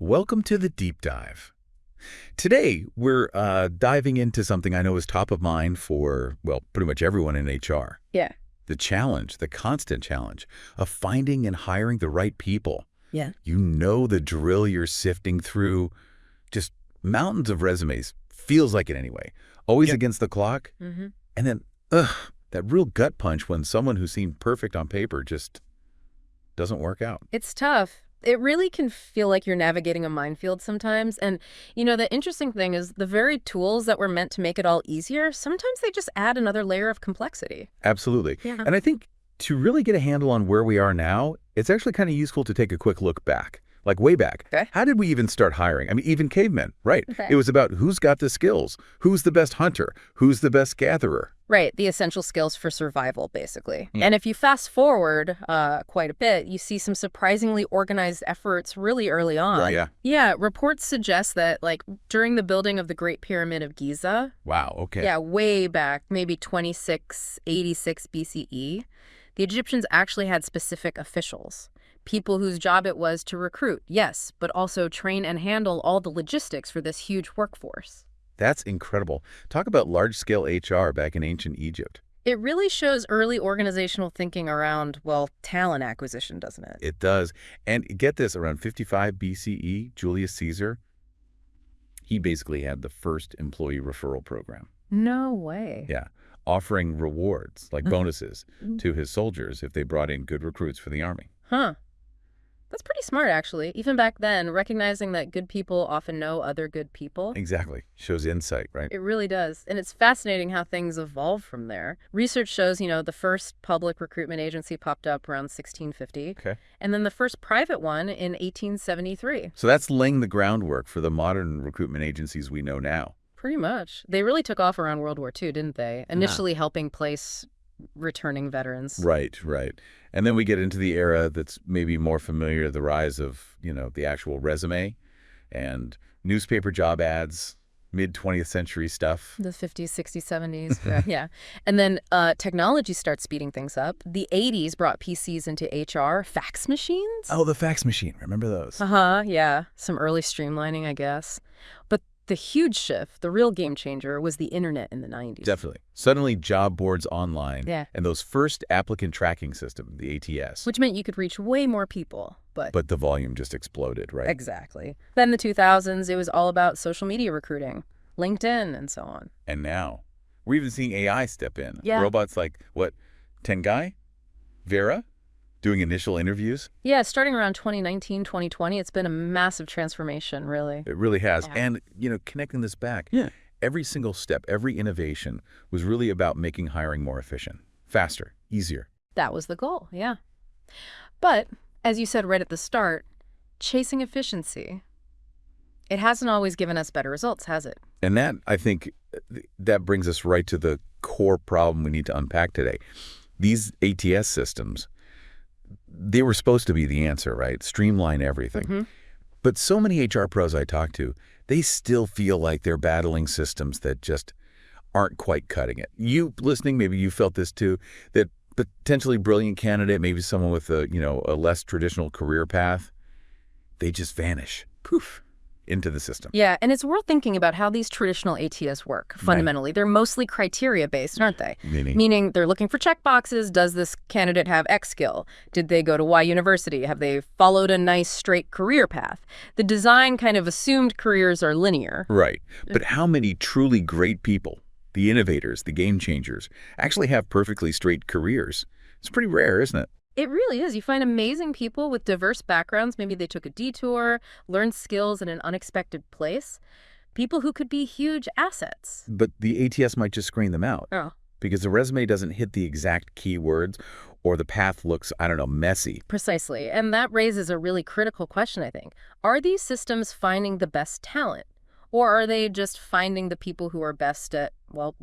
Welcome to the Deep Dive. Today, we're diving into something I know is top of mind for, well, pretty much everyone in HR. Yeah. The challenge, the constant challenge of finding and hiring the right people. Yeah. You know the drill. You're sifting through just mountains of resumes. Feels like it anyway. Always Yep. against the clock. Mm-hmm. And then, that real gut punch when someone who seemed perfect on paper just doesn't work out. It's tough. It really can feel like you're navigating a minefield sometimes. And, the interesting thing is the very tools that were meant to make it all easier, sometimes they just add another layer of complexity. Absolutely. Yeah. And I think to really get a handle on where we are now, it's actually kind of useful to take a quick look back, like way back. Okay. How did we even start hiring? I mean, even cavemen, right? Okay. It was about who's got the skills, who's the best hunter, who's the best gatherer. Right. The essential skills for survival, basically. Mm. And if you fast forward quite a bit, you see some surprisingly organized efforts really early on. Right, yeah. Yeah. Reports suggest that, during the building of the Great Pyramid of Giza, Wow, okay. yeah, way back, maybe 2686 BCE, the Egyptians actually had specific officials, people whose job it was to recruit, yes, but also train and handle all the logistics for this huge workforce. That's incredible. Talk about large-scale HR back in ancient Egypt. It really shows early organizational thinking around, well, talent acquisition, doesn't it? It does. And get this, around 55 BCE, Julius Caesar, he basically had the first employee referral program. No way. Yeah, offering rewards, like bonuses, to his soldiers if they brought in good recruits for the army. Huh. That's pretty smart, actually. Even back then, recognizing that good people often know other good people. Exactly. Shows insight, right? It really does. And it's fascinating how things evolve from there. Research shows, the first public recruitment agency popped up around 1650. Okay. And then the first private one in 1873. So that's laying the groundwork for the modern recruitment agencies we know now. Pretty much. They really took off around World War II, didn't they? Initially helping place returning veterans. Right, right. And then we get into the era that's maybe more familiar, the rise of, the actual resume and newspaper job ads, mid-20th century stuff. The 50s, 60s, 70s. Yeah. And then technology starts speeding things up. The 80s brought PCs into HR, fax machines. Oh, the fax machine. Remember those? Yeah. Some early streamlining, I guess. But the huge shift, the real game changer, was the internet in the 90s. Definitely. Suddenly job boards online. Yeah. And those first applicant tracking system, the ATS. Which meant you could reach way more people. But the volume just exploded, right? Exactly. Then the 2000s, it was all about social media recruiting, LinkedIn, and so on. And now we're even seeing AI step in. Yeah. Robots like, Tengai? Vera? Doing initial interviews? Yeah, starting around 2019, 2020, it's been a massive transformation, really. It really has. Yeah. And, connecting this back, every single step, every innovation was really about making hiring more efficient, faster, easier. That was the goal, yeah. But, as you said right at the start, chasing efficiency, it hasn't always given us better results, has it? And that, I think, that brings us right to the core problem we need to unpack today. These ATS systems, they were supposed to be the answer, right? Streamline everything. Mm-hmm. But so many HR pros I talk to, they still feel like they're battling systems that just aren't quite cutting it. You listening, maybe you felt this too, that potentially brilliant candidate, maybe someone with a less traditional career path, they just vanish, poof, into the system. Yeah, and it's worth thinking about how these traditional ATS work, fundamentally. They're mostly criteria-based, aren't they? Meaning they're looking for checkboxes. Does this candidate have X skill? Did they go to Y university? Have they followed a nice, straight career path? The design kind of assumed careers are linear. Right. But how many truly great people, the innovators, the game changers, actually have perfectly straight careers? It's pretty rare, isn't it? It really is. You find amazing people with diverse backgrounds. Maybe they took a detour, learned skills in an unexpected place. People who could be huge assets. But the ATS might just screen them out. Oh. Because the resume doesn't hit the exact keywords or the path looks, messy. Precisely. And that raises a really critical question, I think. Are these systems finding the best talent? Or are they just finding the people who are best at,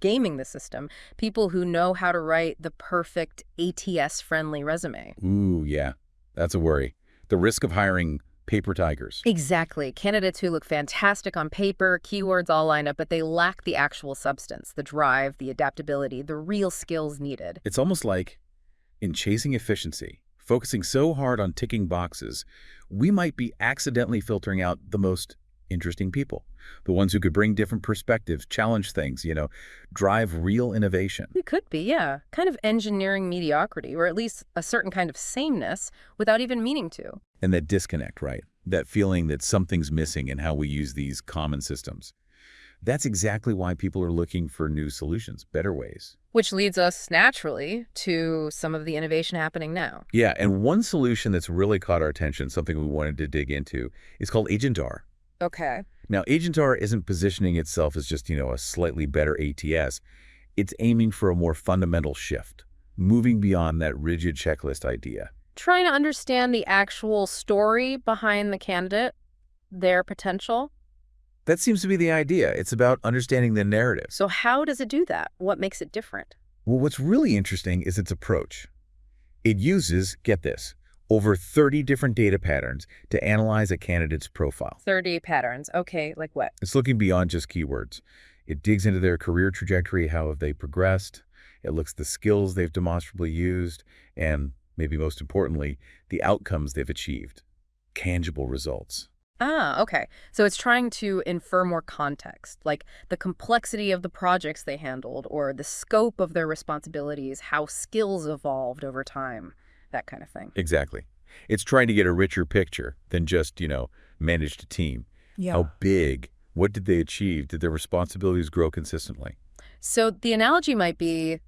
gaming the system? People who know how to write the perfect ATS-friendly resume? Ooh, yeah. That's a worry. The risk of hiring paper tigers. Exactly. Candidates who look fantastic on paper, keywords all lined up, but they lack the actual substance, the drive, the adaptability, the real skills needed. It's almost like in chasing efficiency, Focusing so hard on ticking boxes, we might be accidentally filtering out the most interesting people, the ones who could bring different perspectives, challenge things, drive real innovation. It could be, yeah. Kind of engineering mediocrity, or at least a certain kind of sameness without even meaning to. And that disconnect, right? That feeling that something's missing in how we use these common systems. That's exactly why people are looking for new solutions, better ways. Which leads us naturally to some of the innovation happening now. Yeah, and one solution that's really caught our attention, something we wanted to dig into, is called AgentR. Okay. Now, AgentR isn't positioning itself as just, a slightly better ATS. It's aiming for a more fundamental shift, moving beyond that rigid checklist idea. Trying to understand the actual story behind the candidate, their potential. That seems to be the idea. It's about understanding the narrative. So how does it do that? What makes it different? Well, what's really interesting is its approach. It uses, get this, over 30 different data patterns to analyze a candidate's profile. 30 patterns. Okay, like what? It's looking beyond just keywords. It digs into their career trajectory, how have they progressed. It looks at the skills they've demonstrably used, and maybe most importantly, the outcomes they've achieved. Tangible results. Ah, okay. So it's trying to infer more context, like the complexity of the projects they handled or the scope of their responsibilities, how skills evolved over time, that kind of thing. Exactly. It's trying to get a richer picture than just, managed a team. Yeah. How big? What did they achieve? Did their responsibilities grow consistently? So the analogy might be,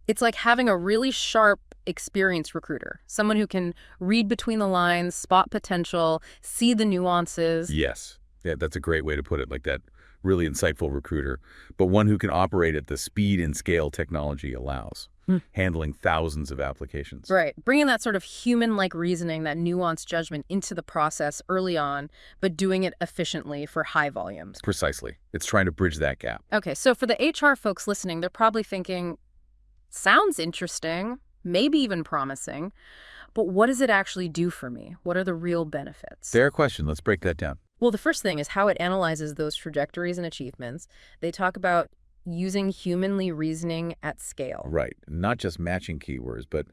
it's like having a really sharp, experienced recruiter, someone who can read between the lines, spot potential, see the nuances. Yes. Yeah, that's a great way to put it, like that really insightful recruiter, but one who can operate at the speed and scale technology allows, handling thousands of applications. Right. Bringing that sort of human-like reasoning, that nuanced judgment into the process early on, but doing it efficiently for high volumes. Precisely. It's trying to bridge that gap. Okay, so for the HR folks listening, they're probably thinking, sounds interesting, maybe even promising, but what does it actually do for me? What are the real benefits? Fair question. Let's break that down. Well, the first thing is how it analyzes those trajectories and achievements. They talk about using humanly reasoning at scale. Right. Not just matching keywords, but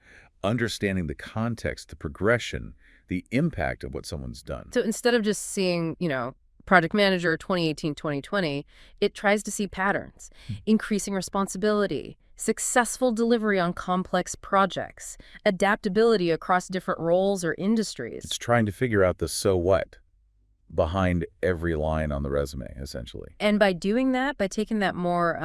understanding the context, the progression, the impact of what someone's done. So instead of just seeing, project manager 2018-2020, it tries to see patterns, increasing responsibility, successful delivery on complex projects, adaptability across different roles or industries. It's trying to figure out the so what behind every line on the resume, essentially. And by doing that, by taking that more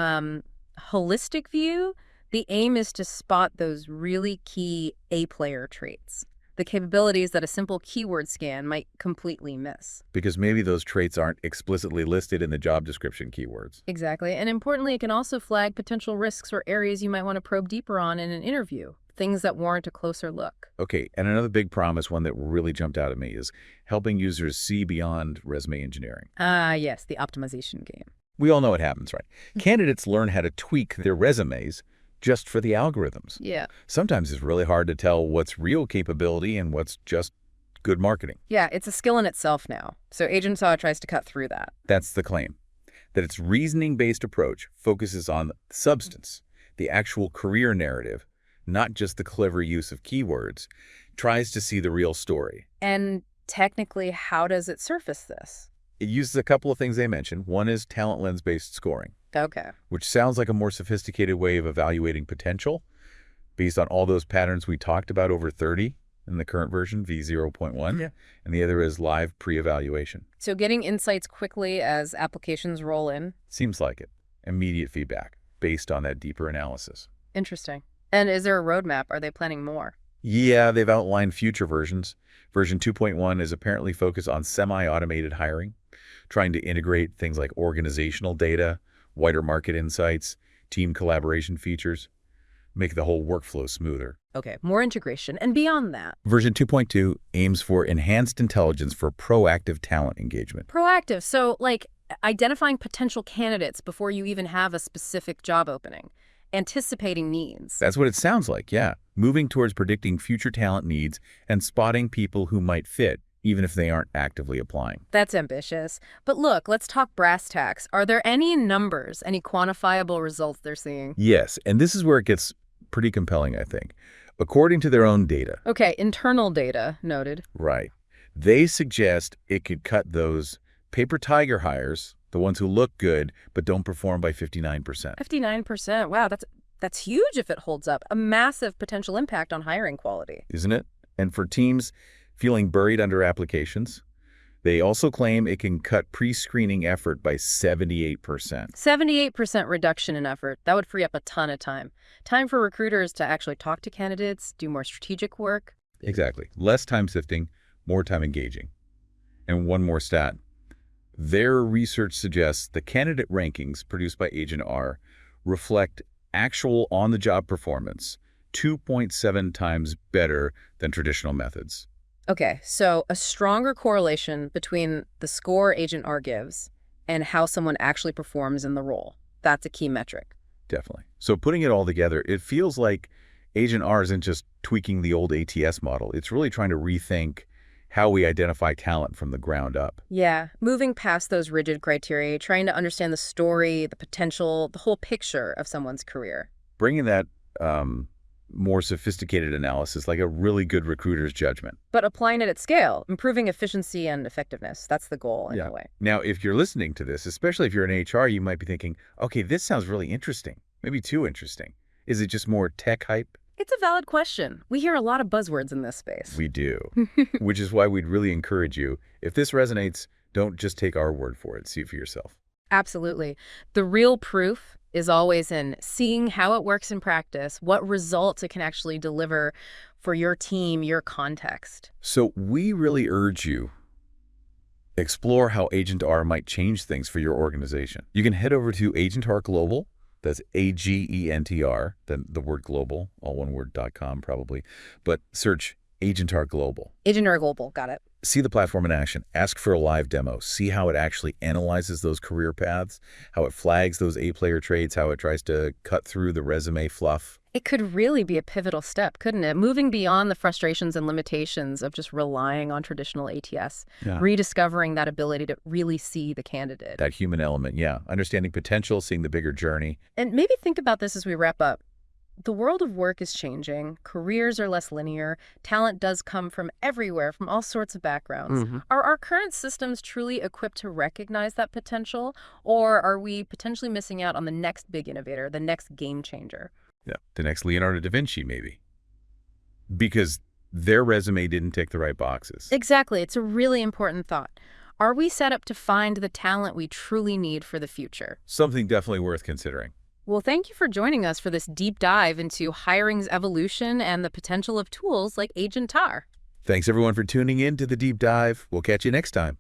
holistic view, the aim is to spot those really key A-player traits, the capabilities that a simple keyword scan might completely miss. Because maybe those traits aren't explicitly listed in the job description keywords. Exactly. And importantly, it can also flag potential risks or areas you might want to probe deeper on in an interview, things that warrant a closer look. Okay, and another big promise, one that really jumped out at me, is helping users see beyond resume engineering. Ah, yes, the optimization game. We all know what happens, right? Candidates learn how to tweak their resumes just for the algorithms. Yeah. Sometimes it's really hard to tell what's real capability and what's just good marketing. Yeah, it's a skill in itself now. So AgentR tries to cut through that. That's the claim, that its reasoning-based approach focuses on substance, the actual career narrative, not just the clever use of keywords, tries to see the real story. And technically, how does it surface this? It uses a couple of things they mentioned. One is talent lens-based scoring. Okay. Which sounds like a more sophisticated way of evaluating potential based on all those patterns we talked about, over 30 in the current version, V0.1. Yeah. And the other is live pre-evaluation. So getting insights quickly as applications roll in? Seems like it. Immediate feedback based on that deeper analysis. Interesting. And is there a roadmap? Are they planning more? Yeah, they've outlined future versions. Version 2.1 is apparently focused on semi-automated hiring, trying to integrate things like organizational data, wider market insights, team collaboration features, make the whole workflow smoother. Okay, more integration. And beyond that? Version 2.2 aims for enhanced intelligence for proactive talent engagement. Proactive. So, like, identifying potential candidates before you even have a specific job opening. Anticipating needs. That's what it sounds like, yeah. Moving towards predicting future talent needs and spotting people who might fit, even if they aren't actively applying. That's ambitious. But look, let's talk brass tacks. Are there any numbers, any quantifiable results they're seeing? Yes, and this is where it gets pretty compelling, I think. According to their own data. Okay, internal data, noted. Right. They suggest it could cut those paper tiger hires, the ones who look good but don't perform, by 59%. 59%. Wow, that's huge if it holds up. A massive potential impact on hiring quality. Isn't it? And for teams feeling buried under applications, they also claim it can cut pre-screening effort by 78%. 78% reduction in effort. That would free up a ton of time. Time for recruiters to actually talk to candidates, do more strategic work. Exactly. Less time sifting, more time engaging. And one more stat. Their research suggests the candidate rankings produced by AgentR reflect actual on-the-job performance 2.7 times better than traditional methods. Okay, so a stronger correlation between the score AgentR gives and how someone actually performs in the role. That's a key metric. Definitely. So putting it all together, it feels like AgentR isn't just tweaking the old ATS model. It's really trying to rethink how we identify talent from the ground up. Yeah, moving past those rigid criteria, trying to understand the story, the potential, the whole picture of someone's career. Bringing that more sophisticated analysis, like a really good recruiter's judgment. But applying it at scale, improving efficiency and effectiveness. That's the goal in a way. Now, if you're listening to this, especially if you're in HR, you might be thinking, okay, this sounds really interesting, maybe too interesting. Is it just more tech hype? It's a valid question. We hear a lot of buzzwords in this space. We do, which is why we'd really encourage you, if this resonates, don't just take our word for it. See it for yourself. Absolutely. The real proof is always in seeing how it works in practice, what results it can actually deliver for your team, your context. So we really urge you, explore how AgentR might change things for your organization. You can head over to AgentR Global. That's AgentR, then the word global, all one word, .com probably. But search AgentR Global. AgentR Global, got it. See the platform in action. Ask for a live demo. See how it actually analyzes those career paths, how it flags those A-player traits, how it tries to cut through the resume fluff. It could really be a pivotal step, couldn't it? Moving beyond the frustrations and limitations of just relying on traditional ATS, rediscovering that ability to really see the candidate. That human element, yeah. Understanding potential, seeing the bigger journey. And maybe think about this as we wrap up. The world of work is changing. Careers are less linear. Talent does come from everywhere, from all sorts of backgrounds. Are our current systems truly equipped to recognize that potential? Or are we potentially missing out on the next big innovator, the next game changer? Yeah, the next Leonardo da Vinci, maybe. Because their resume didn't tick the right boxes. Exactly. It's a really important thought. Are we set up to find the talent we truly need for the future? Something definitely worth considering. Well, thank you for joining us for this deep dive into hiring's evolution and the potential of tools like AgentR. Thanks, everyone, for tuning in to the deep dive. We'll catch you next time.